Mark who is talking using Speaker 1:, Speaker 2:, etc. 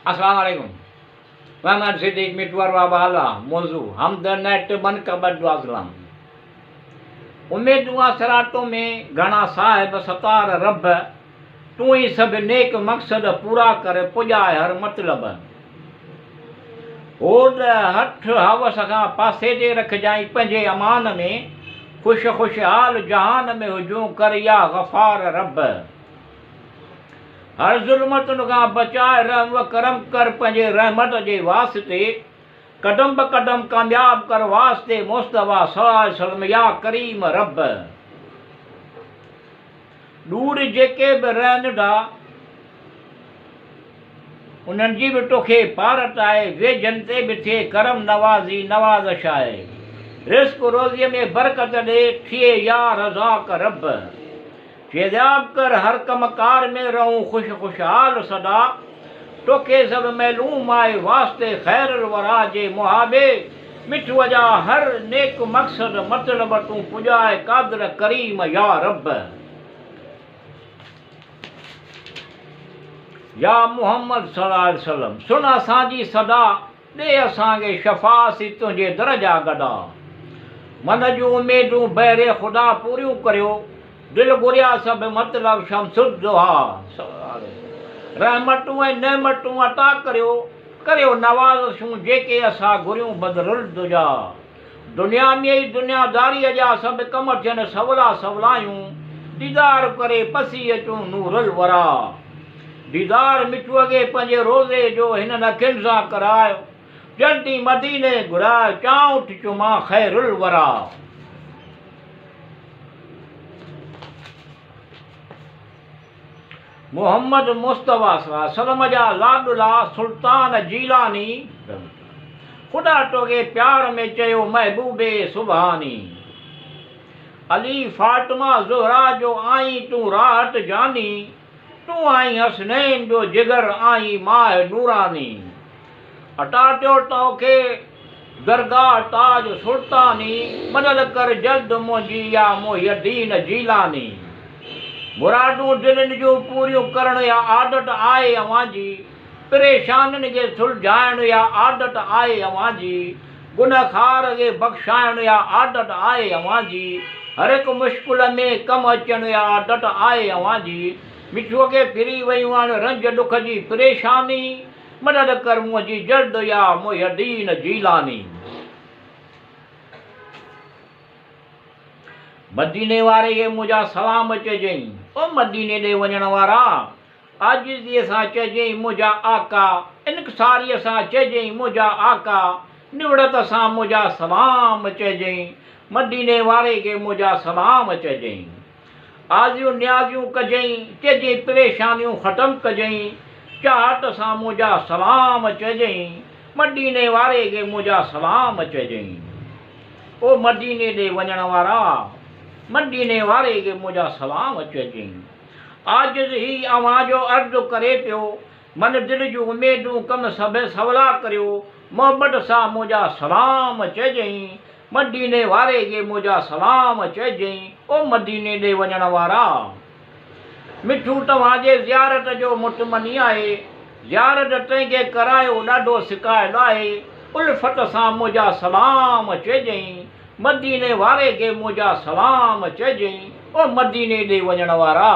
Speaker 1: अस्सलाम वालेकुम। मोहम्मद सिद्दीक मिटवर वाला मौजू हमद नेट बन कबर दुआसलाम। उम्मीदुआ सराटों में घना साहिब सतार रब, तू ही सब नेक मकसद पूरा कर पुजाए हर मतलब। होद हथ हवस का पासे जे रख जाई पंजे अमान में, खुश खुशहाल जहान में हुजूं कर या गफार रब। हर ज़ुल्मतुन का बचाए रहम व करम कर पंजे रहमत जे वास्ते, कदम ब कदम कामयाब कर वास्ते मुस्तफा सल्लल्लाहु अलैहि वसल्लम या करीम रब। दूर जेके बि रहनि था उन्हनि जी बि तोखे पारत आहे, वेझनि ते बि थिए करम नवाज़ी नवाज़श आहे। रिस्क रोज़ीअ में बरकत ॾे थिए या रज़ाक रब। शेदाब कर हर कमकार में रहूं खुश खुशहाल सदा, तोखे सब मैलूम आए वास्ते खैर वरा जे मुहाबे। मिठुअ जा हर नेक मकसद मतलब तूं पुजाए कादर करीम या रब। या मोहम्मद सल्लल्लाहु अलैहि वसल्लम सुन असांजी सदा, दे असांखे शफ़ासी तुंहिंजे दर जा गदा। मन जूं उमेदूं बहरे ख़ुदा पूरियूं करियो, दिल घुरिया सब मतलब शमसुद्दोहा। रहमतूं ऐं नेमतूं अता करियो, करियो नवाज़शूं जेके असां घुरियूं बदरुल दुजा। दुनिया में ई दुनियादारीअ जा सब कम थियनि सवला सवलायूं, दीदार करे पसी अचूं नूरुल वरा। दीदार मिठुअ खे पंहिंजे रोज़े जो हिननि अखियुनि सां करायो, जल्दी मदीने घुराए चाऊं थी चुमां खैरुल वरा। मोहम्मद मुस्तफा सल्लल्लाहु अलैहि वसल्लम जा लाडला सुल्तान जीलानी, ख़ुदा तोखे प्यार में चयो महबूबे सुभानी। अली फातिमा ज़ुहरा जो आई तूं राहत जानी, तूं आई हसनैन जो जिगर आई माह नूरानी। अता थियो तोखे दरगाह ताज सुल्तानी, मदद कर जल्द मुंहिंजी या मुहिद्दीन जीलानी। मुरादूं दिलनि जूं पूरियूं करण या आदत आहे अव्हां जी, परेशाननि खे सुलझाइण या आदत आहे अव्हां जी, गुनहखार खे बख़्शाइण या आदत आहे अव्हां जी, हर हिकु मुश्किल में कमु अचण या आदत आहे अव्हां जी। मिठुअ खे फिरी वयूं आहिनि रंज दुख जी परेशानी, मदद कर मुंहिंजी जल्द या मुहिद्दीन जीलानी। मदीने वारे खे मुंहिंजा सलाम चइजांइ, ओ मदीने ॾे वञण वारा। आजिज़ीअ सां चइजांइ मुंहिंजा आका, इनकिसारीअ सां चइजांइ मुंहिंजा आका, निवड़त सां मुंहिंजा सलाम चइजांइ, मदीने वारे खे मुंहिंजा सलाम चइजांइ। आज़ियूं न्याज़ियूं कजांइ, चइजांइ परेशानियूं ख़तमु कजांइ, चाहत सां मुंहिंजा सलाम चइजांइ, मदीने वारे खे मुंहिंजा सलाम चइजांइ। ओ मदीने ॾे वञण वारा, मदीने वारे खे मुंहिंजा सलाम चइजांइ। आजिज़ ही अव्हां जो अर्ज़ु करे पियो, मन दिलि जूं उमेदूं कम सभु सवला करियो, मोहबत सां मुंहिंजा सलाम चइजांइ, मदीने वारे खे मुंहिंजा सलाम चइजांइ। ओ मदीने ॾे वञण वारा, मिठू तव्हांजे ज़ियारत जो मुतमनी आहे, ज़ियारत तंहिंखे करायो ॾाढो सिकायल आहे, उल्फत सां मुंहिंजा सलाम चइजांइ, मदीने वारे खे मुंहिंजा सलाम चइजांइ। ओ मदीने ॾे वञण वारा।